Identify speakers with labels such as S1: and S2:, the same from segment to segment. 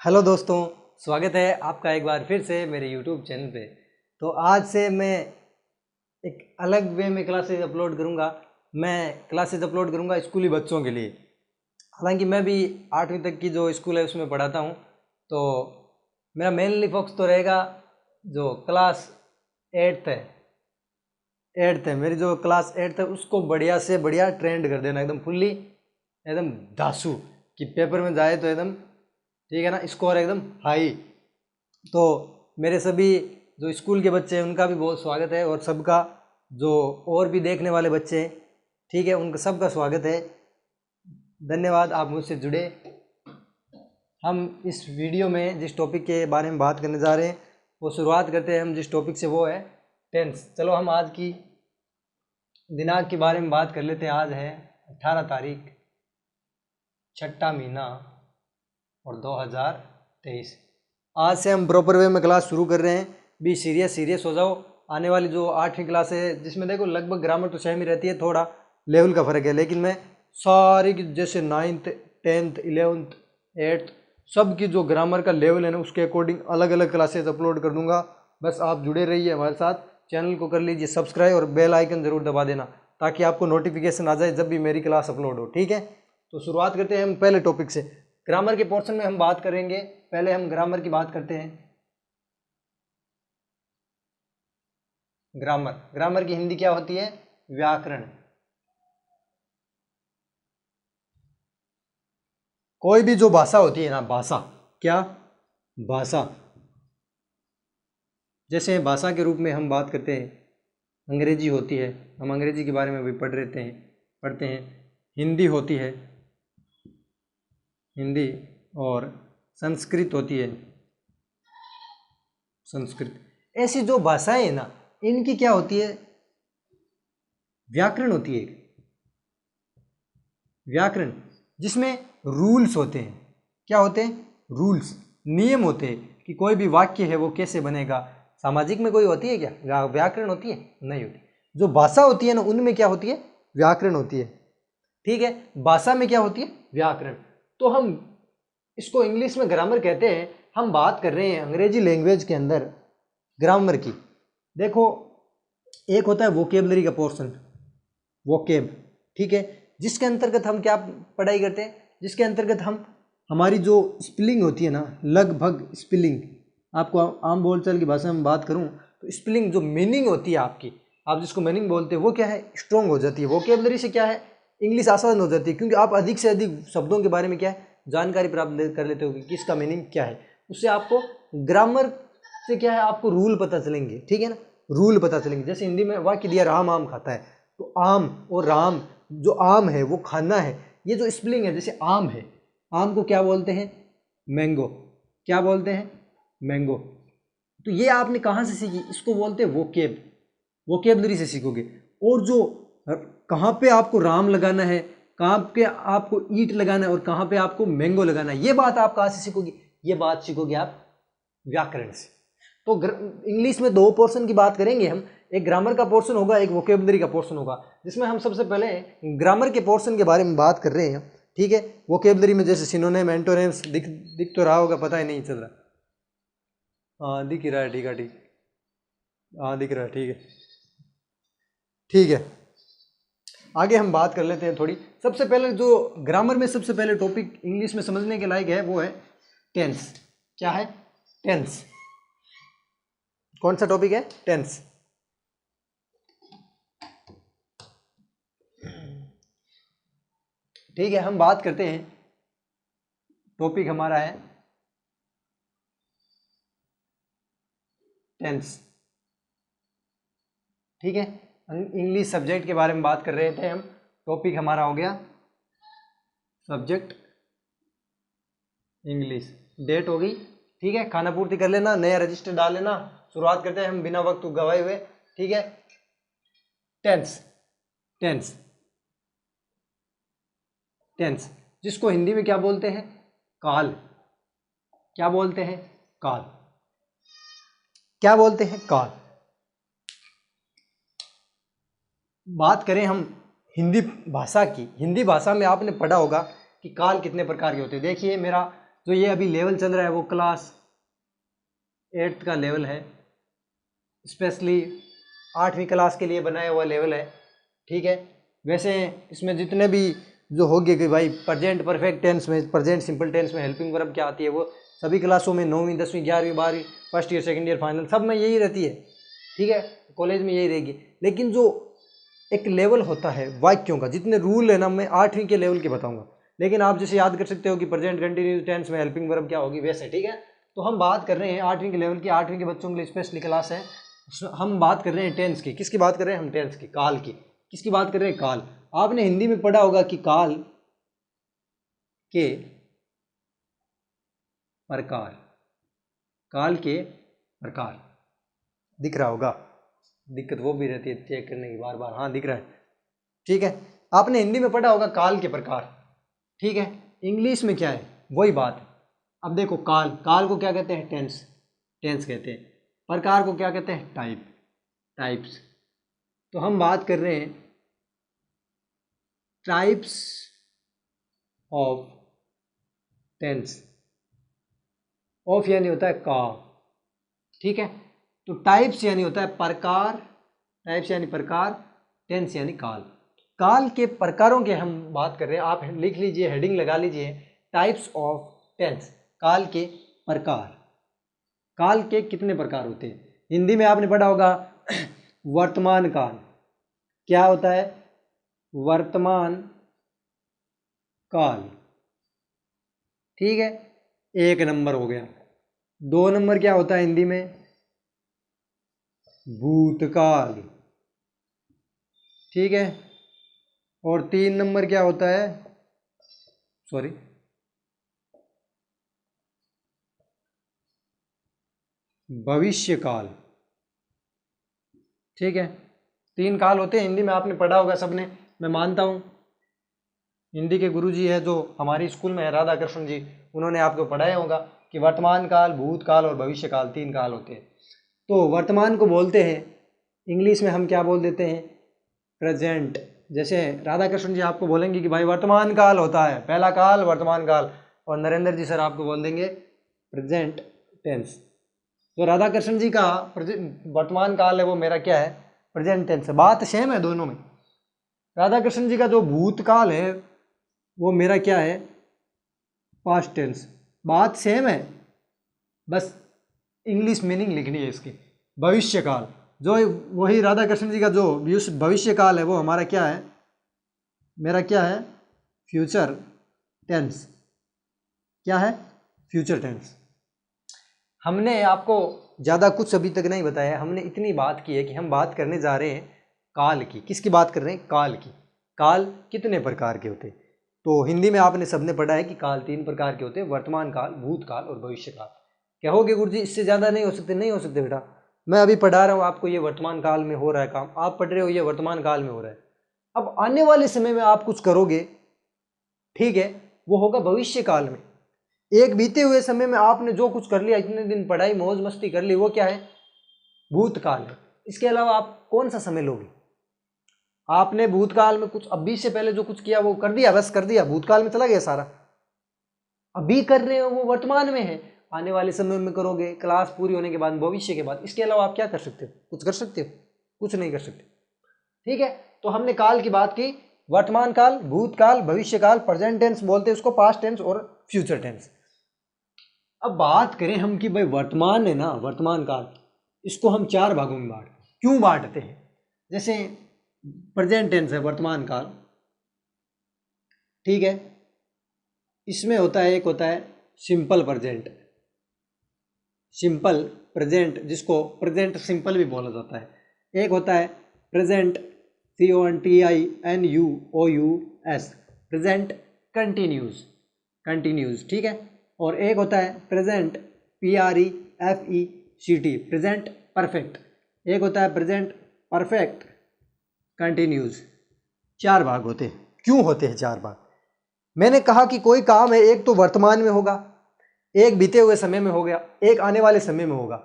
S1: Hello दोस्तों, स्वागत है आपका एक बार फिर से मेरे यूट्यूब चैनल पे। तो आज से मैं एक अलग वे में क्लासेस अपलोड करूँगा। मैं क्लासेस अपलोड करूँगा स्कूली बच्चों के लिए। हालांकि मैं भी 8वीं तक की जो स्कूल है उसमें पढ़ाता हूँ, तो मेरा मेनली फोकस तो रहेगा जो क्लास 8th है मेरी जो क्लास 8th है उसको बढ़िया से बढ़िया ट्रेंड कर देना, एकदम फुल्ली, एकदम धांसू कि पेपर में जाए तो एकदम ठीक है ना, स्कोर एकदम हाई। तो मेरे सभी जो स्कूल के बच्चे हैं उनका भी बहुत स्वागत है, और सबका जो और भी देखने वाले बच्चे हैं ठीक है उनका सबका स्वागत है। धन्यवाद आप मुझसे जुड़े। हम इस वीडियो में जिस टॉपिक के बारे में बात करने जा रहे हैं वो शुरुआत करते हैं हम जिस टॉपिक से, वो है टेंस। चलो हम आज की दिनांक के बारे में बात कर लेते हैं। आज है 18 तारीख, 6ठा महीना और 2023। आज से हम प्रॉपर वे में क्लास शुरू कर रहे हैं। भी सीरियस हो जाओ। आने वाली जो 8वीं क्लास है जिसमें देखो लगभग ग्रामर तो सेम ही रहती है, थोड़ा लेवल का फ़र्क है, लेकिन मैं सारी की जैसे 9th 10th 11th 8th सब की जो ग्रामर का लेवल है ना उसके अकॉर्डिंग अलग अलग क्लासेस अपलोड कर दूंगा। बस आप जुड़े रहिए हमारे साथ। चैनल को कर लीजिए सब्सक्राइब और बेल आइकन ज़रूर दबा देना ताकि आपको नोटिफिकेशन आ जाए जब भी मेरी क्लास अपलोड हो। ठीक है, तो शुरुआत करते हैं हम पहले टॉपिक से। ग्रामर के पोर्शन में हम बात करेंगे। पहले हम ग्रामर की बात करते हैं। ग्रामर की हिंदी क्या होती है? व्याकरण। कोई भी जो भाषा होती है ना, भाषा क्या? भाषा। जैसे भाषा के रूप में हम बात करते हैं, अंग्रेजी होती है, हम अंग्रेजी के बारे में भी पढ़ते हैं। हिंदी होती है, हिंदी, और संस्कृत होती है, संस्कृत। ऐसी जो भाषाएं हैं ना इनकी क्या होती है? व्याकरण होती है। व्याकरण जिसमें रूल्स होते हैं। क्या होते हैं? रूल्स, नियम होते हैं कि कोई भी वाक्य है वो कैसे बनेगा। सामाजिक में कोई होती है क्या व्याकरण होती है? नहीं होती। जो भाषा होती है ना उनमें क्या होती है? व्याकरण होती है। ठीक है, भाषा में क्या होती है? व्याकरण। तो हम इसको इंग्लिश में ग्रामर कहते हैं। हम बात कर रहे हैं अंग्रेजी लैंग्वेज के अंदर ग्रामर की। देखो, एक होता है वोकेबलरी का पोर्शन, वोकेब, ठीक है, जिसके अंतर्गत हम क्या पढ़ाई करते हैं? जिसके अंतर्गत हम हमारी जो स्पेलिंग होती है ना, लगभग स्पेलिंग, आपको आम बोलचाल की भाषा में बात करूं तो स्पेलिंग जो मीनिंग होती है आपकी, आप जिसको मीनिंग बोलते हैं वो क्या है? स्ट्रॉन्ग हो जाती है। वोकेबलरी से क्या है? इंग्लिश आसान हो जाती है, क्योंकि आप अधिक से अधिक शब्दों के बारे में क्या है? जानकारी प्राप्त कर लेते हो कि किसका मीनिंग क्या है। उससे आपको ग्रामर से क्या है? आपको रूल पता चलेंगे। ठीक है ना, रूल पता चलेंगे। जैसे हिंदी में वाक्य दिया राम आम खाता है, तो आम और राम, जो आम है वो खाना है, ये जो स्पेलिंग है, जैसे आम है, आम को क्या बोलते हैं? मैंगो। क्या बोलते हैं? मैंगो। तो ये आपने कहाँ से सीखी? इसको बोलते हैं वोकेब, वोकेबलरी से सीखोगे। और जो कहाँ पे आपको राम लगाना है, कहाँ पे आपको ईट लगाना है, और कहाँ पे आपको मैंगो लगाना है, ये बात आप कहाँ से सीखोगे? ये बात सीखोगे आप व्याकरण से। तो इंग्लिश में दो पोर्शन की बात करेंगे हम। एक ग्रामर का पोर्शन होगा, एक वोकेबलरी का पोर्शन होगा, जिसमें हम सबसे पहले ग्रामर के पोर्शन के बारे में बात कर रहे हैं। ठीक है, वोकेबलरी में जैसे सिनोनिम, एंटोनिम्स दिख तो रहा होगा, पता ही नहीं चल रहा। हाँ दिख ही रहा है, ठीक है, ठीक, हाँ दिख रहा है, ठीक है, ठीक है। आगे हम बात कर लेते हैं थोड़ी। सबसे पहले जो ग्रामर में सबसे पहले टॉपिक इंग्लिश में समझने के लायक है वो है टेंस। क्या है? टेंस। कौन सा टॉपिक है? टेंस। ठीक है, हम बात करते हैं। टॉपिक हमारा है टेंस। ठीक है, इंग्लिश सब्जेक्ट के बारे में बात कर रहे थे हम। टॉपिक हमारा हो गया सब्जेक्ट इंग्लिश। डेट हो गई, ठीक है, खाना पूर्ति कर लेना, नया रजिस्टर डाल लेना। शुरुआत करते हैं हम बिना वक्त गवाए हुए। ठीक है, टेंस। टेंस, टेंस जिसको हिंदी में क्या बोलते हैं? काल। क्या बोलते हैं? काल। क्या बोलते हैं? काल। बात करें हम हिंदी भाषा की, हिंदी भाषा में आपने पढ़ा होगा कि काल कितने प्रकार के होते हैं। देखिए, मेरा जो ये अभी लेवल चल रहा है वो क्लास 8th का लेवल है, स्पेशली 8वीं क्लास के लिए बनाया हुआ लेवल है, ठीक है। वैसे इसमें जितने भी जो हो गए कि भाई प्रेजेंट परफेक्ट टेंस में, प्रेजेंट सिंपल टेंस में हेल्पिंग वर्ब क्या आती है, वो सभी क्लासों में 9वीं 10वीं 11वीं 12वीं first year second year final सब में यही रहती है, ठीक है, कॉलेज में यही रहेगी। लेकिन जो एक लेवल होता है वाक्यों का, जितने रूल है ना, मैं 8वीं के लेवल के बताऊंगा, लेकिन आप जैसे याद कर सकते हो कि प्रेजेंट कंटिन्यूस टेंस में हेल्पिंग वर्ब क्या होगी, वैसे, ठीक है। तो हम बात कर रहे हैं 8वीं के लेवल की, 8वीं के बच्चों के लिए स्पेशली क्लास है। हम बात कर रहे हैं टेंस की। किसकी बात कर रहे हैं हम? टेंस की, काल की। किसकी बात कर रहे हैं? काल। आपने हिंदी में पढ़ा होगा कि काल के प्रकार, काल के प्रकार दिख रहा होगा, दिक्कत वो भी रहती है चेक करने की बार बार, हाँ दिख रहा है, ठीक है। आपने हिंदी में पढ़ा होगा काल के प्रकार, ठीक है। इंग्लिश में क्या है? वही बात। अब देखो, काल, काल को क्या कहते हैं? टेंस, टेंस कहते हैं। प्रकार को क्या कहते हैं? Type, types. तो हम बात कर रहे हैं टाइप्स ऑफ टेंस। ऑफ यानी होता है का, ठीक है। तो टाइप्स यानी होता है प्रकार, टाइप्स यानी प्रकार, टेंस यानी काल। काल के प्रकारों के हम बात कर रहे हैं। आप लिख लीजिए, हेडिंग लगा लीजिए, टाइप्स ऑफ टेंस, काल के प्रकार। काल के कितने प्रकार होते हैं? हिंदी में आपने पढ़ा होगा वर्तमान काल। क्या होता है? वर्तमान काल, ठीक है, 1 नंबर हो गया। 2 नंबर क्या होता है हिंदी में? भूतकाल, ठीक है। और 3 नंबर क्या होता है? सॉरी, भविष्यकाल, ठीक है। 3 काल होते हैं हिंदी में, आपने पढ़ा होगा सबने, मैं मानता हूँ। हिंदी के गुरुजी है जो हमारी स्कूल में है, राधा कृष्ण जी, उन्होंने आपको पढ़ाया होगा कि वर्तमान काल, भूतकाल और भविष्यकाल 3 काल होते हैं। तो वर्तमान को बोलते हैं इंग्लिश में हम क्या बोल देते हैं? प्रेजेंट। जैसे राधा कृष्ण जी आपको बोलेंगे कि भाई वर्तमान काल होता है, पहला काल वर्तमान काल, और नरेंद्र जी सर आपको बोल देंगे प्रेजेंट टेंस। तो राधा कृष्ण जी का वर्तमान काल है वो मेरा क्या है? प्रेजेंट टेंस है। बात सेम है दोनों में। राधा कृष्ण जी का जो भूतकाल है वो मेरा क्या है? Past tense. बात सेम है, बस इंग्लिश मीनिंग लिखनी है इसकी। भविष्यकाल, जो वही राधा कृष्ण जी का जो भविष्यकाल है वो हमारा क्या है? मेरा क्या है? Future tense. क्या है? Future tense. हमने आपको ज़्यादा कुछ अभी तक नहीं बताया, हमने इतनी बात की है कि हम बात करने जा रहे हैं काल की। किसकी बात कर रहे हैं? काल की। काल कितने प्रकार के होते हैं? तो हिंदी में आपने सबने पढ़ा है कि काल 3 प्रकार के होते हैं, वर्तमान काल, भूतकाल और भविष्य काल। कहोगे गुरुजी इससे ज़्यादा नहीं हो सकते? नहीं हो सकते बेटा। मैं अभी पढ़ा रहा हूँ आपको, ये वर्तमान काल में हो रहा है काम, आप पढ़ रहे हो ये वर्तमान काल में हो रहा है। अब आने वाले समय में आप कुछ करोगे, ठीक है, वो होगा भविष्य काल में। एक बीते हुए समय में आपने जो कुछ कर लिया, इतने दिन पढ़ाई मौज मस्ती कर ली, वो क्या है? भूतकाल है। इसके अलावा आप कौन सा समय लोगे? आपने भूतकाल में कुछ, अभी से पहले जो कुछ किया वो कर दिया, बस कर दिया, भूतकाल में चला गया सारा। अभी कर रहे हो वो वर्तमान में है, आने वाले समय में करोगे, क्लास पूरी होने के बाद, भविष्य के बाद। इसके अलावा आप क्या कर सकते हो? कुछ कर सकते हो? कुछ नहीं कर सकते, ठीक है। तो हमने काल की बात की, वर्तमान काल, भूतकाल, भविष्य काल, प्रेजेंट टेंस बोलते हैं उसको, पास्ट टेंस और फ्यूचर टेंस। अब बात करें हम कि भाई वर्तमान है ना, वर्तमान काल, इसको हम 4 भागों में क्यों बांटते हैं? जैसे प्रेजेंट टेंस है वर्तमान काल, ठीक है, इसमें होता है, एक होता है सिंपल प्रेजेंट, सिंपल प्रेजेंट जिसको प्रेजेंट सिंपल भी बोला जाता है। एक होता है present CONTINUOUS, present continues, continues, ठीक है। और एक होता है प्रेजेंट PREFECT, प्रेजेंट परफेक्ट। एक होता है प्रेजेंट परफेक्ट कंटिन्यूज। 4 भाग होते हैं। क्यों होते हैं 4 भाग? मैंने कहा कि कोई काम है, एक तो वर्तमान में होगा, एक बीते हुए समय में हो गया, एक आने वाले समय में होगा,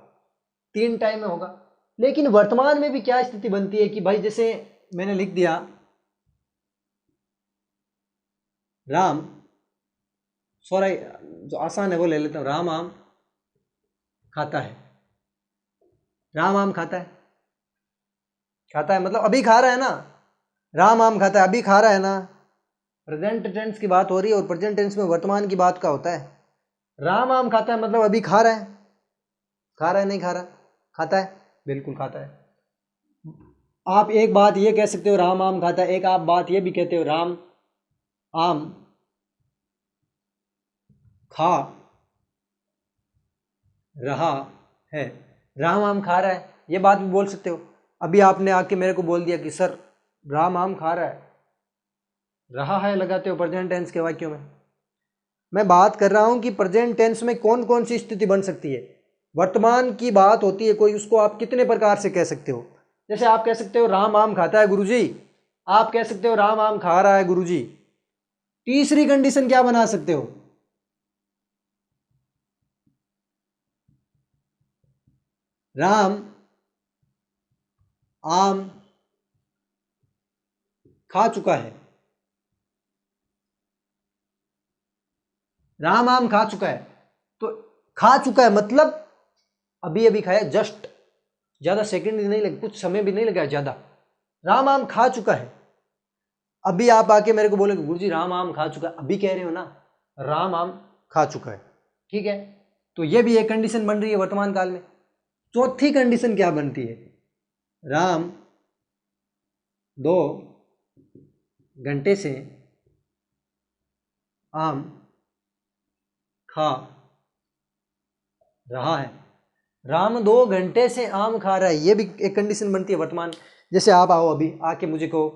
S1: 3 टाइम में होगा। लेकिन वर्तमान में भी क्या स्थिति बनती है कि भाई जैसे मैंने लिख दिया राम सॉरी, जो आसान है वो ले लेता हूँ। राम आम खाता है। राम आम खाता है, खाता है मतलब अभी खा रहा है ना। राम आम खाता है, अभी खा रहा है ना। प्रेजेंट टेंस की बात हो रही है और प्रेजेंट टेंस में वर्तमान की बात का होता है। राम आम खाता है मतलब अभी खा रहा है। खा रहा है नहीं खा रहा, खाता है, बिल्कुल खाता है। आप एक बात ये कह सकते हो राम आम खाता है, एक आप बात ये भी कहते हो राम आम खा रहा है। राम आम खा रहा है, ये बात भी बोल सकते हो। अभी आपने आके मेरे को बोल दिया कि सर राम आम खा रहा है, रहा है लगाते हो प्रेजेंट टेंस के वाक्यों में। मैं बात कर रहा हूं कि प्रेजेंट टेंस में कौन कौन सी स्थिति बन सकती है। वर्तमान की बात होती है कोई, उसको आप कितने प्रकार से कह सकते हो। जैसे आप कह सकते हो राम आम खाता है गुरुजी, आप कह सकते हो राम आम खा रहा है गुरुजी। तीसरी कंडीशन क्या बना सकते हो, राम आम खा चुका है। राम आम खा चुका है, तो खा चुका है मतलब अभी अभी खाया, जस्ट, ज्यादा सेकंड नहीं लगे, कुछ समय भी नहीं लगा ज्यादा। राम आम खा चुका है। अभी आप आके मेरे को बोलोगे गुरुजी राम आम खा चुका है, अभी कह रहे हो ना, राम आम खा चुका है, ठीक है। तो ये भी एक कंडीशन बन रही है वर्तमान काल में। चौथी कंडीशन क्या बनती है, राम 2 घंटे से आम खा रहा है। राम 2 घंटे से आम खा रहा है, ये भी एक कंडीशन बनती है वर्तमान। जैसे आप आओ अभी आके मुझे कहो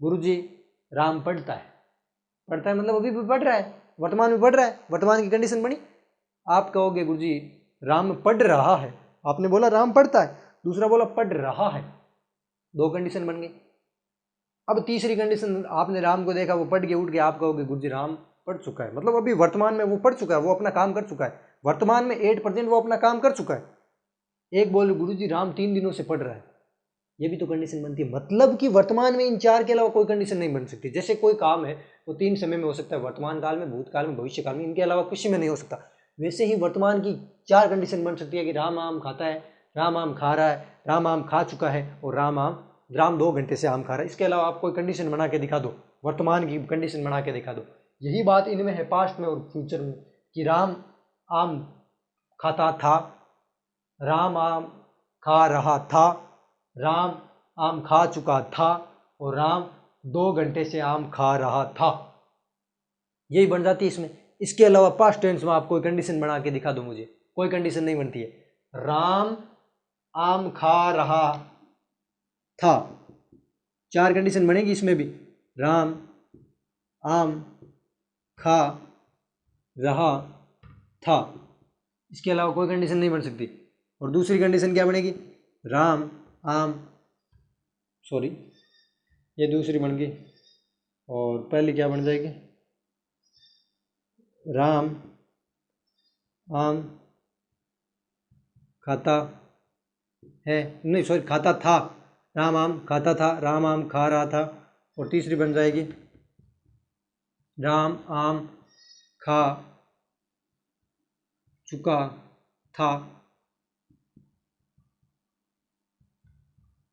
S1: गुरुजी राम पढ़ता है। पढ़ता है मतलब अभी भी पढ़ रहा है, वर्तमान में पढ़ रहा है, वर्तमान की कंडीशन बनी। आप कहोगे गुरुजी राम पढ़ रहा है, आपने बोला राम पढ़ता है, दूसरा बोला पढ़ रहा है, 2 कंडीशन बन गई। अब तीसरी कंडीशन, आपने राम को देखा वो पढ़ के उठ गया, आप कहोगे गुरुजी राम पढ़ चुका है, मतलब अभी वर्तमान में वो पढ़ चुका है, वो अपना काम कर चुका है, वर्तमान में 8% वो अपना काम कर चुका है। एक बोले गुरुजी राम 3 दिनों से पढ़ रहा है, ये भी तो कंडीशन बनती है। मतलब कि वर्तमान में इन 4 के अलावा कोई कंडीशन नहीं बन सकती। जैसे कोई काम है वो 3 समय में हो सकता है, वर्तमान काल में, भूतकाल में, भविष्य काल में, इनके अलावा किसी में नहीं हो सकता। वैसे ही वर्तमान की 4 कंडीशन बन सकती है कि राम आम खाता है, राम आम खा रहा है, राम आम खा चुका है, और राम 2 घंटे से आम खा रहा है। इसके अलावा आप कोई कंडीशन बना के दिखा दो, वर्तमान की कंडीशन बना के दिखा दो। यही बात इनमें है पास्ट में और फ्यूचर में, कि राम आम खाता था, राम आम खा रहा था, राम आम खा चुका था, और राम 2 घंटे से आम खा रहा था। यही बन जाती है इसमें। इसके अलावा पास्ट टेंस में आप कोई कंडीशन बना के दिखा दो मुझे, कोई कंडीशन नहीं बनती है। राम आम खा रहा था, 4 कंडीशन बनेगी इसमें भी, राम आम खा रहा था। इसके अलावा कोई कंडीशन नहीं बन सकती। और दूसरी कंडीशन क्या बनेगी, राम आम, सॉरी ये दूसरी बन गई, और पहली क्या बन जाएगी, राम आम खाता है, नहीं सॉरी खाता था, राम आम खाता था, राम आम खा रहा था। और तीसरी बन जाएगी राम आम खा चुका था,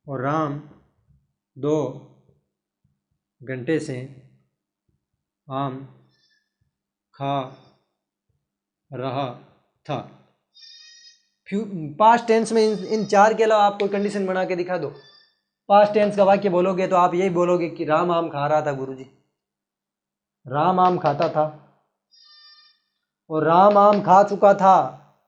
S1: और राम 2 घंटे से आम खा रहा था। पास्ट टेंस में इन 4 के अलावा आप कोई कंडीशन बना के दिखा दो। पास्ट टेंस का वाक्य बोलोगे तो आप यही बोलोगे कि राम आम खा रहा था गुरुजी, राम आम खाता था, और राम आम खा चुका था।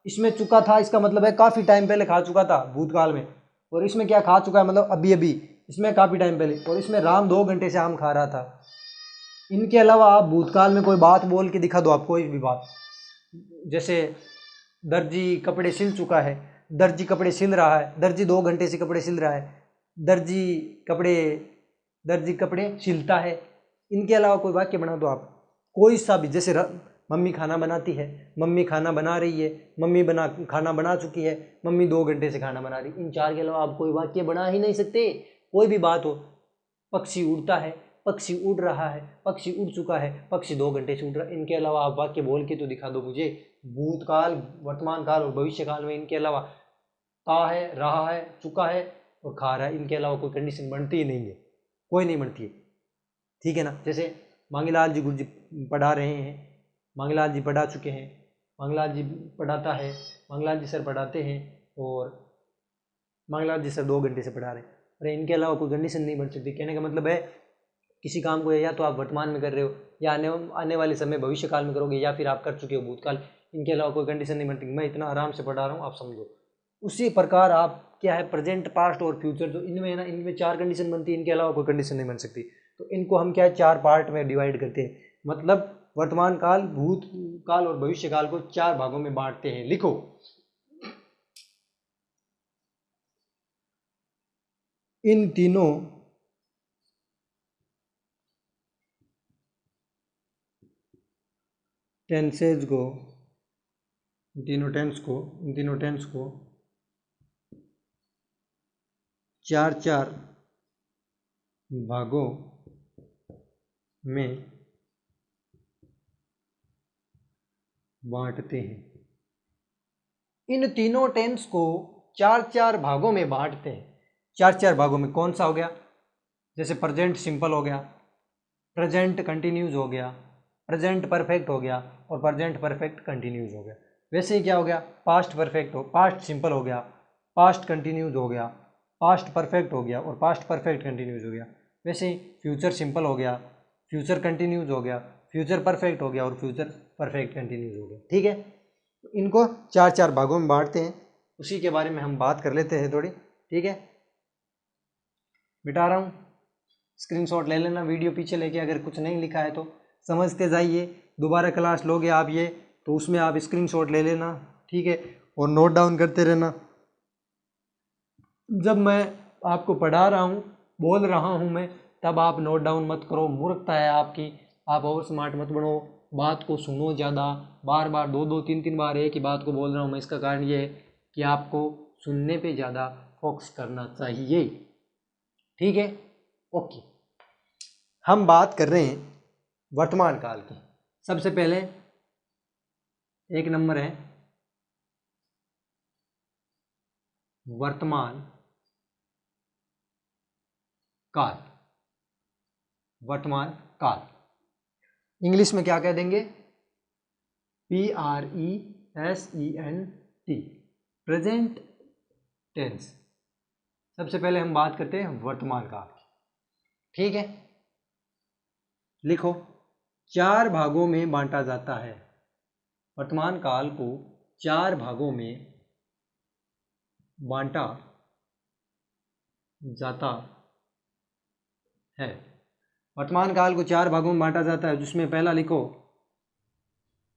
S1: इसमें चुका था इसका मतलब है काफ़ी टाइम पहले खा चुका था भूतकाल में, और इसमें क्या खा चुका है मतलब अभी अभी, इसमें काफ़ी टाइम पहले, और इसमें राम 2 घंटे से आम खा रहा था। इनके अलावा आप भूतकाल में कोई बात बोल के दिखा दो, आप कोई भी बात, जैसे दर्जी कपड़े सिल चुका है, दर्जी कपड़े सिल रहा है, दर्जी 2 घंटे से कपड़े सिल रहा है, दर्जी कपड़े सिलता है। इनके अलावा कोई वाक्य बना दो आप, कोई सा भी। जैसे मम्मी खाना बनाती है, मम्मी खाना बना रही है, मम्मी खाना बना चुकी है, मम्मी 2 घंटे से खाना बना रही। इन 4 के अलावा आप कोई वाक्य बना ही नहीं सकते। कोई भी बात हो, पक्षी उड़ता है, पक्षी उड़ रहा है, पक्षी उड़ चुका है, पक्षी 2 घंटे से उड़ रहा है। इनके अलावा आप वाक्य बोल के तो दिखा दो मुझे, भूतकाल, वर्तमान काल और भविष्य काल में इनके अलावा ता है, रहा है, चुका है और खा रहा है, इनके अलावा कोई कंडीशन बनती ही नहीं है, कोई नहीं बनती है। ठीक है ना। जैसे मांगीलाल जी गुरुजी पढ़ा रहे हैं, मांगीलाल जी पढ़ा चुके हैं, मांगीलाल जी पढ़ाता है, मांगीलाल जी सर पढ़ाते हैं और मांगीलाल जी सर 2 घंटे से पढ़ा रहे हैं। अरे इनके अलावा कोई कंडीशन नहीं बन सकती। कहने का मतलब है किसी काम को या तो आप वर्तमान में कर रहे हो या आने वाले समय भविष्य काल में करोगे या फिर आप कर चुके हो भूतकाल, इनके अलावा कोई कंडीशन नहीं बनती। मैं इतना आराम से पढ़ा रहा हूँ, आप समझो। उसी प्रकार आप क्या है, प्रेजेंट, पास्ट और फ्यूचर, जो इनमें है ना, इनमें 4 कंडीशन बनती है, इनके अलावा कोई कंडीशन नहीं बन सकती। तो इनको हम क्या है, 4 पार्ट में डिवाइड करते हैं, मतलब वर्तमान काल, भूत काल और भविष्य काल को 4 भागों में बांटते हैं। लिखो, इन तीनों टेंसेज को, इन तीनों टेंस को 4 भागों में बांटते हैं। इन तीनों टेंस को 4 भागों में बांटते हैं। 4 भागों में कौन सा हो गया, जैसे प्रेजेंट सिंपल हो गया, प्रेजेंट कंटिन्यूज हो गया, प्रेजेंट परफेक्ट हो गया और प्रेजेंट परफेक्ट कंटिन्यूज हो गया। वैसे ही क्या हो गया, पास्ट परफेक्ट हो, पास्ट सिंपल हो गया, पास्ट कंटिन्यूज हो गया, पास्ट परफेक्ट हो गया और पास्ट परफेक्ट कंटिन्यूज हो गया। वैसे ही फ्यूचर सिंपल हो गया, फ्यूचर कंटिन्यूज हो गया, फ्यूचर परफेक्ट हो गया और फ्यूचर परफेक्ट कंटिन्यूज हो गया। ठीक है, इनको 4 भागों में बांटते हैं, उसी के बारे में हम बात कर लेते हैं थोड़ी। ठीक है, मिटा रहा हूँ, स्क्रीनशॉट ले लेना वीडियो पीछे लेके, अगर कुछ नहीं लिखा है तो समझते जाइए। दोबारा क्लास लोगे आप ये, तो उसमें आप स्क्रीनशॉट ले लेना। ठीक है, और नोट डाउन करते रहना। जब मैं आपको पढ़ा रहा हूँ, बोल रहा हूँ मैं, तब आप नोट डाउन मत करो, मूर्खता है आपकी। आप ओवर स्मार्ट मत बनो, बात को सुनो ज़्यादा, बार बार 2-2, 3-3 बार एक ही बात को बोल रहा हूँ मैं। इसका कारण ये है कि आपको सुनने पे ज़्यादा फोकस करना चाहिए। ठीक है, ओके। हम बात कर रहे हैं वर्तमान काल की। सबसे पहले 1 नंबर है वर्तमान काल। वर्तमान काल इंग्लिश में क्या कह देंगे, PRESENT, प्रेजेंट टेंस। सबसे पहले हम बात करते हैं वर्तमान काल की। ठीक है, लिखो, 4 भागों में बांटा जाता है। वर्तमान काल को 4 भागों में बांटा जाता है। वर्तमान काल को 4 भागों में बांटा जाता है, जिसमें पहला लिखो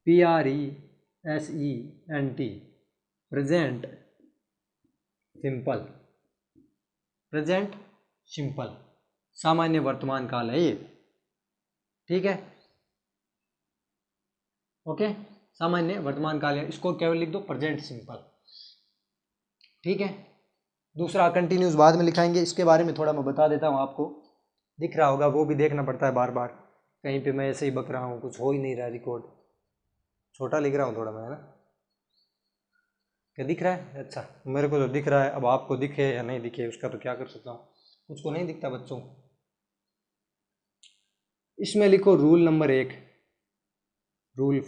S1: PRESENT, present simple. Present simple सामान्य वर्तमान काल है ये। ठीक है, ओके, सामान्य वर्तमान काल है, इसको केवल लिख दो प्रेजेंट सिंपल। ठीक है, दूसरा कंटिन्यूस बाद में लिखाएंगे, इसके बारे में थोड़ा मैं बता देता हूँ आपको। दिख रहा होगा, वो भी देखना पड़ता है बार बार, कहीं पे मैं ऐसे ही बक रहा हूँ, कुछ हो ही नहीं रहा रिकॉर्ड, छोटा लिख रहा हूँ थोड़ा मैं, है ना। क्या दिख रहा है? अच्छा, मेरे को तो दिख रहा है, अब आपको दिखे या नहीं दिखे उसका तो क्या कर सकता हूँ, कुछ को नहीं दिखता बच्चों। इसमें लिखो rule number 1, rule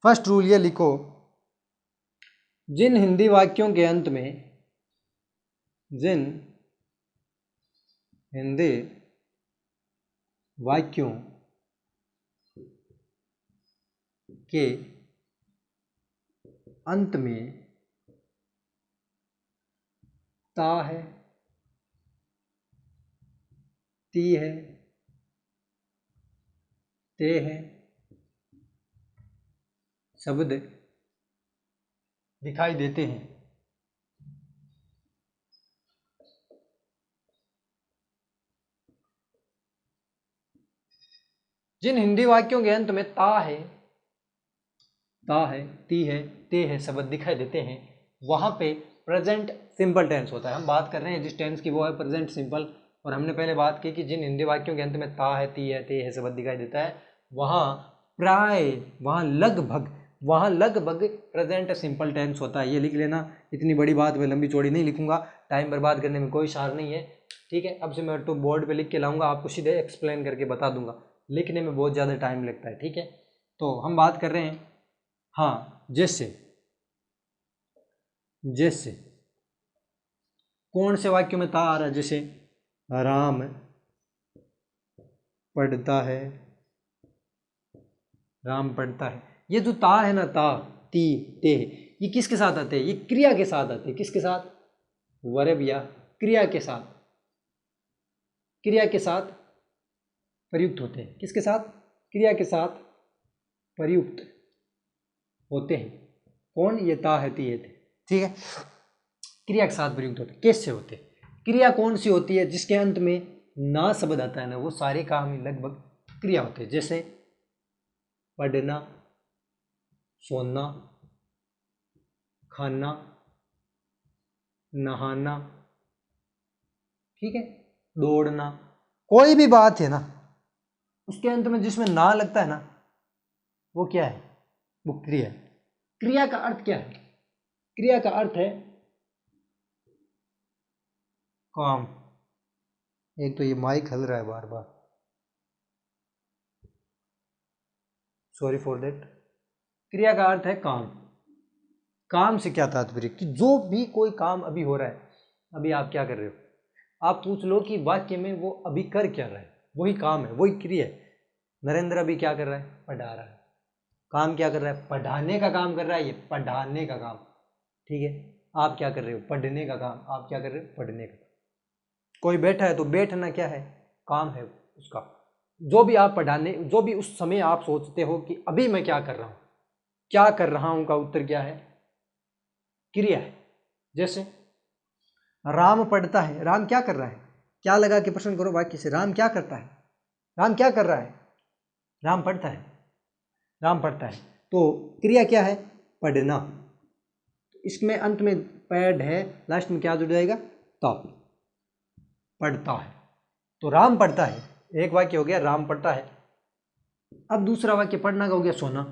S1: first rule ये लिखो, जिन हिंदी वाक्यों के अंत में, जिन हिंदी वाक्यों के अंत में ता है, ती है, ते है शब्द दिखाई देते हैं, जिन हिंदी वाक्यों के अंत में ता है, ती है, ते है शब्द दिखाई देते हैं, वहां पे प्रेजेंट सिंपल टेंस होता है। हम बात कर रहे हैं जिस टेंस की, वो है प्रेजेंट सिंपल। और हमने पहले बात की कि जिन हिंदी वाक्यों के अंत में ता है, ती है, ते है शब्द दिखाई देता है, वहाँ प्राय, वहाँ लगभग प्रेजेंट सिंपल टेंस होता है। ये लिख लेना, इतनी बड़ी बात मैं लंबी चौड़ी नहीं लिखूंगा, टाइम बर्बाद करने में कोई सार नहीं है, ठीक है। अब से मैं तो बोर्ड पे लिख के लाऊंगा, आपको सीधे एक्सप्लेन करके बता दूंगा, लिखने में बहुत ज़्यादा टाइम लगता है, ठीक है। तो हम बात कर रहे हैं, हाँ, जैसे कौन से वाक्यों में ता आ रहा है, जैसे राम पढ़ता है, राम पढ़ता है। ये जो ता है ना, ता, ती, ते, ये किसके साथ आते हैं? ये क्रिया के साथ आते हैं। किसके साथ? वर्ब या क्रिया के साथ, क्रिया के साथ प्रयुक्त होते हैं। किसके साथ? क्रिया के साथ प्रयुक्त होते हैं। कौन? ये ता है, ती है, ते, ठीक है, क्रिया के साथ प्रयुक्त होते हैं। कैसे होते हैं? क्रिया कौन सी होती है? जिसके अंत में ना शब्द आता है ना, वो सारे काम ही लगभग क्रिया होते हैं। जैसे पढ़ना, सोना, खाना, नहाना, ठीक है, दौड़ना, कोई भी बात है ना, उसके अंत में जिसमें ना लगता है ना, वो क्या है? वो क्रिया है। क्रिया का अर्थ क्या है? क्रिया का अर्थ है काम। एक तो ये माइक हल रहा है बार बार, सॉरी फॉर दैट। क्रिया का अर्थ है काम। काम से क्या तात्पर्य? कि जो भी कोई काम अभी हो रहा है, अभी आप क्या कर रहे हो, आप पूछ लो कि वाक्य में वो अभी कर क्या रहा है, वही काम है, वही क्रिया है। नरेंद्र अभी क्या कर रहा है? पढ़ा रहा है। काम क्या कर रहा है? पढ़ाने का काम कर रहा है, ये पढ़ाने का काम, ठीक है। आप क्या कर रहे हो? पढ़ने का काम। आप क्या कर रहे हो? पढ़ने का। कोई बैठा है तो बैठना क्या है? काम है उसका। जो भी आप पढ़ाने, जो भी उस समय आप सोचते हो कि अभी मैं क्या कर रहा हूं, क्या कर रहा हूं का उत्तर क्या है? क्रिया है। जैसे राम पढ़ता है, राम क्या कर रहा है? क्या लगा के प्रश्न करो वाक्य से, राम क्या करता है? राम क्या कर रहा है? राम पढ़ता है, राम पढ़ता है। तो क्रिया क्या है? पढ़ना। इसमें अंत में पैड है, लास्ट में क्या जुड़ जाएगा? ता। पढ़ता है, तो राम पढ़ता है, एक वाक्य हो गया, राम पढ़ता है। अब दूसरा वाक्य पढ़ना का हो गया, सोना।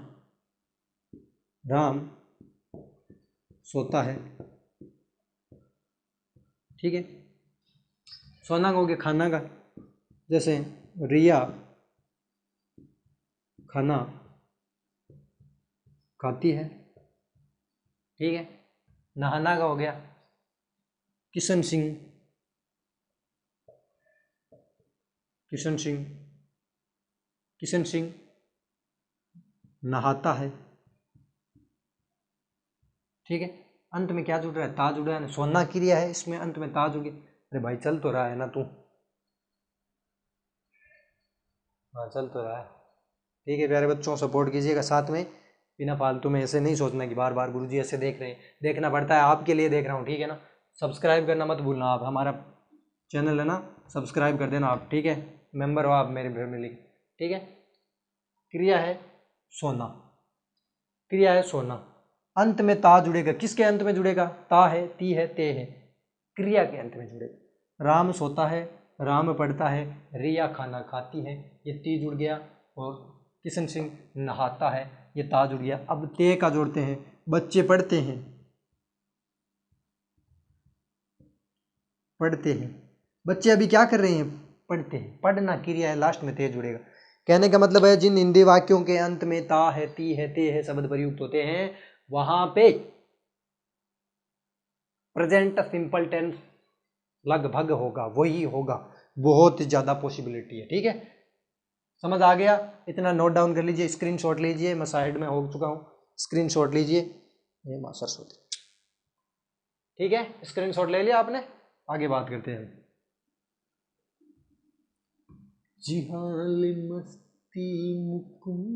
S1: राम सोता है, ठीक है। सोना का हो गया खाना का, जैसे रिया खाना खाती है, ठीक है। नहाना का हो गया, किशन सिंह किशन सिंह किशन सिंह नहाता है, ठीक है। अंत में क्या जुड़ रहा है? ता जुड़ा है ना, सोना क्रिया है, इसमें अंत में ता जुड़ गया। अरे भाई चल तो रहा है ना तू? हाँ चल तो रहा है, ठीक है। प्यारे बच्चों, सपोर्ट कीजिएगा साथ में, बिना फालतू में ऐसे नहीं सोचना कि बार बार गुरुजी ऐसे देख रहे हैं। देखना पड़ता है, आपके लिए देख रहा हूँ, ठीक है ना। सब्सक्राइब करना मत भूलना आप, हमारा चैनल है ना, सब्सक्राइब कर देना आप, ठीक है। मेंबर हो आप मेरी फैमिली, ठीक है। क्रिया है सोना, क्रिया है सोना, अंत में ता जुड़ेगा। किसके अंत में जुड़ेगा? ता है, ती है, ते है, क्रिया के अंत में जुड़ेगा। राम सोता है, राम पढ़ता है, रिया खाना खाती है, ये ती जुड़ गया। और किशन सिंह नहाता है, ये ता जुड़ गया। अब ते का जोड़ते हैं, बच्चे पढ़ते हैं, पढ़ते हैं, बच्चे अभी क्या कर रहे हैं? पढ़ते हैं। पढ़ना क्रिया है, लास्ट में ते जुड़ेगा। कहने का मतलब है, जिन हिंदी वाक्यों के अंत में ता है, ती है, ते है शब्द प्रयुक्त होते हैं, वहां पे प्रेजेंट सिंपल टेंस लगभग होगा, वही होगा, बहुत ज्यादा पॉसिबिलिटी है, ठीक है। समझ आ गया? इतना नोट डाउन कर लीजिए, स्क्रीनशॉट लीजिए, मैं साइड में हो चुका हूँ, स्क्रीनशॉट लीजिए। ये मां सरस्वती, ठीक है, स्क्रीनशॉट ले लिया आपने? आगे बात करते हैं। जिहाल मस्ती मुकुंद,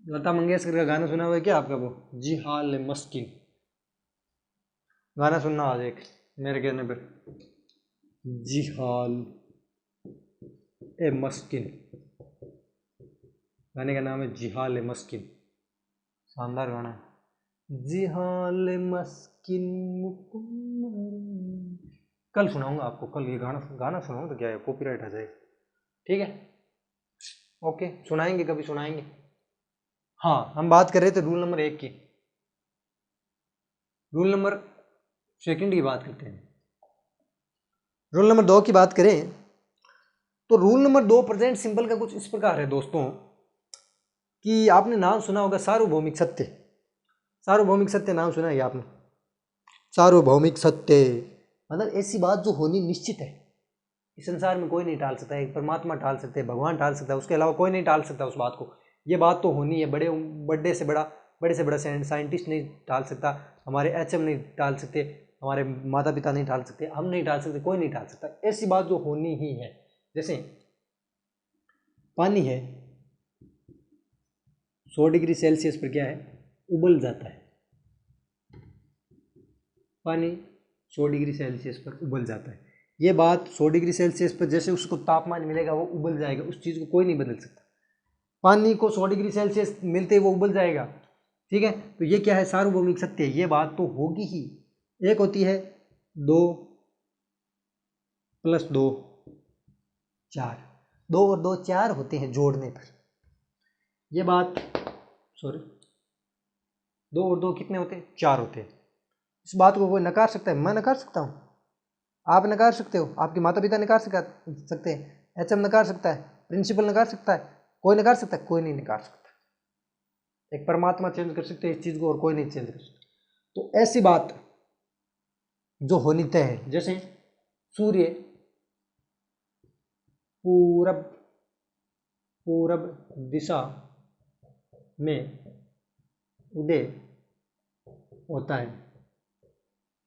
S1: लता मंगेशकर का गाना सुना हुआ है क्या आपका? वो जी हाल मस्किन, गाना सुनना आज एक मेरे कहने पे। जी हाल ए मस्किन, गाने का नाम है जी हाल ए मस्किन, शानदार गाना है। जिहाल मस्किन मुकुम्मल। कल सुनाऊंगा आपको, कल ये गाना सुनाऊंगा तो क्या है, कॉपीराइट आ जाएगा। ठीक है, ओके, सुनाएंगे, कभी सुनाएंगे। हाँ, हम बात कर रहे थे रूल नंबर 1 की। रूल नंबर सेकंड की बात करते हैं। रूल नंबर 2 की बात करें तो रूल नंबर 2 प्रेजेंट सिंपल का कुछ इस प्रकार है दोस्तों, कि आपने नाम सुना होगा सार्वभौमिक सत्य। सार्वभौमिक सत्य नाम सुना है आपने? सार्वभौमिक सत्य मतलब ऐसी बात जो होनी निश्चित है, इस संसार में कोई नहीं टाल सकता। एक परमात्मा टाल सकते हैं, भगवान टाल सकता है, उसके अलावा कोई नहीं टाल सकता उस बात को। ये बात तो होनी है, बड़े से बड़ा साइंटिस्ट नहीं टाल सकता, हमारे एचएम नहीं टाल सकते, हमारे माता पिता नहीं टाल सकते, हम नहीं टाल सकते, कोई नहीं टाल सकता। ऐसी बात जो होनी ही है। जैसे पानी है, 100 डिग्री सेल्सियस पर क्या है, उबल जाता है। पानी 100 डिग्री सेल्सियस पर उबल जाता है। ये बात 100 डिग्री सेल्सियस पर जैसे उसको तापमान मिलेगा वो उबल जाएगा, उस चीज़ को कोई नहीं बदल सकता। पानी को 100 डिग्री सेल्सियस मिलते ही वो उबल जाएगा। ठीक है, तो ये क्या है, सार्वभौमिक सत्य है, ये बात तो होगी ही। एक होती है 2 + 2 4, 2 और 2 4 होते हैं जोड़ने पर। ये बात, सॉरी, 2 और 2 कितने होते हैं, 4 होते हैं। इस बात को कोई नकार सकता है? मैं नकार सकता हूँ, आप नकार सकते हो, आपके माता पिता नकार सकते हैं, एचएम नकार सकता है, प्रिंसिपल नकार सकता है, कोई नकार सकता है? कोई नहीं नकार सकता। एक परमात्मा चेंज कर सकते हैं इस चीज़ को और कोई नहीं चेंज कर सकता। तो ऐसी बात जो होनी तय है, जैसे सूर्य पूरब दिशा में उदय होता है।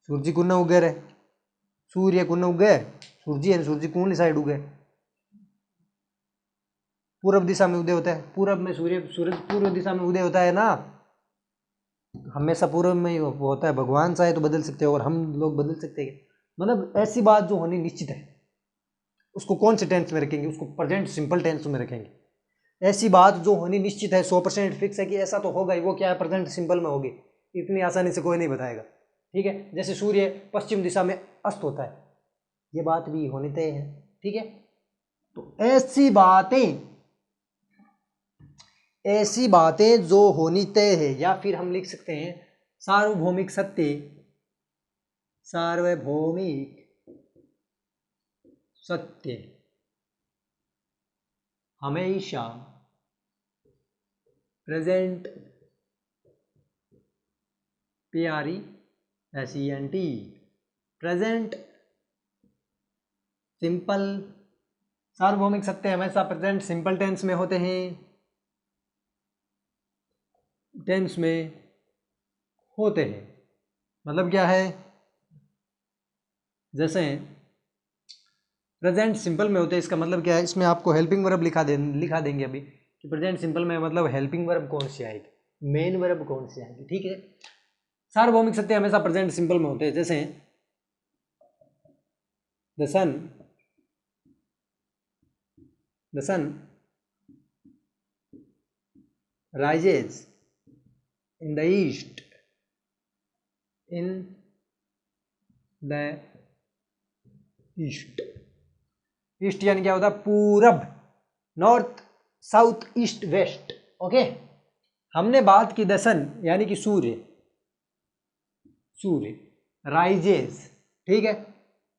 S1: सूर्य कुन उगे रहे, सूर्य कुन उगे, सूर्य है, सूर्य कौन साइड उगे, पूरब दिशा में उदय होता है। पूरब में सूरज पूर्व दिशा में उदय होता है ना, हमेशा पूर्व में ही होता है। भगवान चाहे तो बदल सकते हो और हम लोग बदल सकते हैं। मतलब ऐसी बात जो होनी निश्चित है, उसको कौन से टेंस में रखेंगे, उसको प्रेजेंट सिंपल टेंस में रखेंगे। ऐसी बात जो होनी निश्चित है, 100% फिक्स है कि ऐसा तो होगा ही, वो क्या है, प्रेजेंट सिंपल में होगी। इतनी आसानी से कोई नहीं बताएगा। ठीक है, जैसे सूर्य पश्चिम दिशा में अस्त होता है, ये बात भी होनी तय है। ठीक है, तो ऐसी बातें जो होनी तय है, या फिर हम लिख सकते हैं सार्वभौमिक सत्य, सार्वभौमिक सत्य हमेशा प्रेजेंट PRESENT प्रेजेंट सिंपल, सार्वभौमिक सत्य हमेशा प्रेजेंट सिंपल टेंस में होते हैं, टेंस में होते हैं। मतलब क्या है, जैसे प्रेजेंट सिंपल में होते हैं, इसका मतलब क्या है, इसमें आपको हेल्पिंग वर्ब लिखा देंगे अभी कि प्रेजेंट सिंपल में मतलब हेल्पिंग वर्ब कौन सी आएगी, मेन वर्ब कौन सी आएगी। ठीक है, सार्वभौमिक सत्य हमेशा प्रेजेंट सिंपल में होते हैं। जैसे the sun rises in the east east यानी क्या होता है, पूरब, north, south, east, west. Okay, हमने बात की द सन यानी कि सूर्य राइजेज। ठीक है,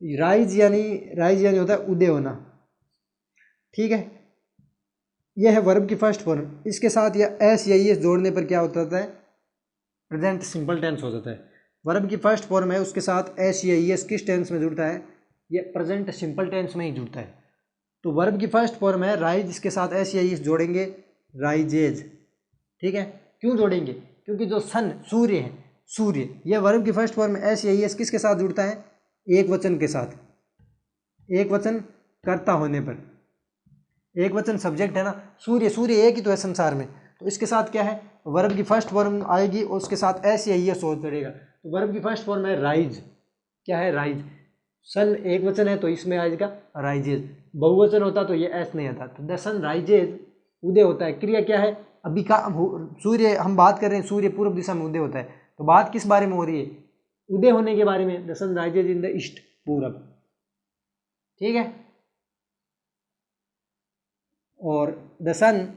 S1: राइज यानी होता है उदय होना। ठीक है, यह है वर्ब की फर्स्ट फॉर्म। इसके साथ या एस या एस जोड़ने पर क्या होता है, प्रेजेंट सिंपल टेंस हो जाता है। वर्ब की फर्स्ट फॉर्म है, उसके साथ एस या एस किस टेंस में जुड़ता है, ये प्रेजेंट सिंपल टेंस में ही जुड़ता है। तो वर्ब की फर्स्ट फॉर्म है राइज, इसके साथ एस या एस जोड़ेंगे, राइजेज। ठीक है, क्यों जोड़ेंगे, क्योंकि जो सन सूर्य है, सूर्य, यह वर्ब की फर्स्ट फॉर्म एस या एस किसके साथ जुड़ता है, एक वचन के साथ, एक वचन कर्ता होने पर। एक वचन सब्जेक्ट है ना, सूर्य एक ही तो है संसार में, तो इसके साथ क्या है, वर्ब की फर्स्ट फॉर्म आएगी और उसके साथ एस या एस हो चढ़ेगा। तो वर्ब की फर्स्ट फॉर्म है राइज, क्या है, राइज। सन एक वचन है तो इसमें आएगा राइजेज, बहुवचन होता तो ये एस नहीं आता। तो द सन राइजेज, उदय होता है। क्रिया क्या है, अभी का सूर्य, हम बात कर रहे हैं सूर्य पूर्व दिशा में उदय होता है, तो बात किस बारे में हो रही है? उदय होने के बारे में। The sun rises in the east, पूरब, ठीक है। और the sun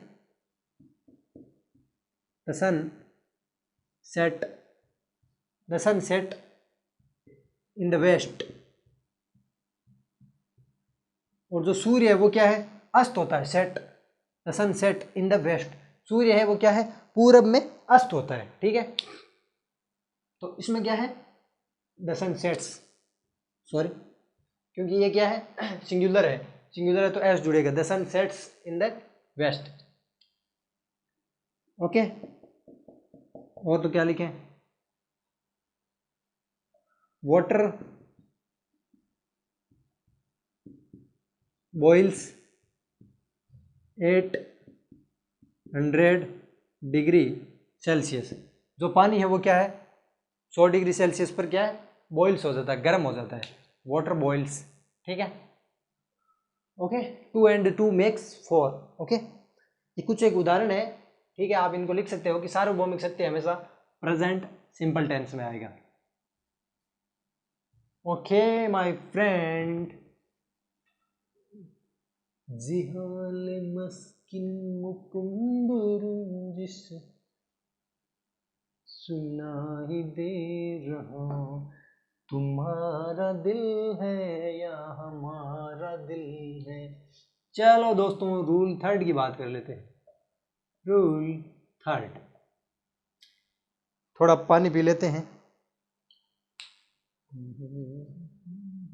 S1: set in the west. और जो सूर्य है वो क्या है? अस्त होता है। Set, the sun set in the west, सूर्य है वो क्या है? पूरब में अस्त होता है, ठीक है। तो इसमें क्या है? द सन सेट्स, सॉरी क्योंकि ये क्या है? सिंगुलर है, सिंगुलर है तो एस जुड़ेगा। The sun sets in the west, okay. और तो क्या लिखें? Water boils 800 degree Celsius. जो पानी है वो क्या है? 100 डिग्री सेल्सियस पर क्या है? बॉइल्स हो जाता है, गर्म हो जाता है। वाटर बॉइल्स, ठीक है, ओके। 2 and 2 makes 4, okay. ये कुछ एक उदाहरण है, ठीक है। आप इनको लिख सकते हो कि सार्वभौमिक सत्य हमेशा प्रेजेंट सिंपल टेंस में आएगा, ओके माय फ्रेंड। जिहाल मस्किन मुकुंद जिसे सुना ही दे रहा, तुम्हारा दिल है या हमारा दिल है। चलो दोस्तों, रूल थर्ड की बात कर लेते हैं। रूल थर्ड, थोड़ा पानी पी लेते हैं।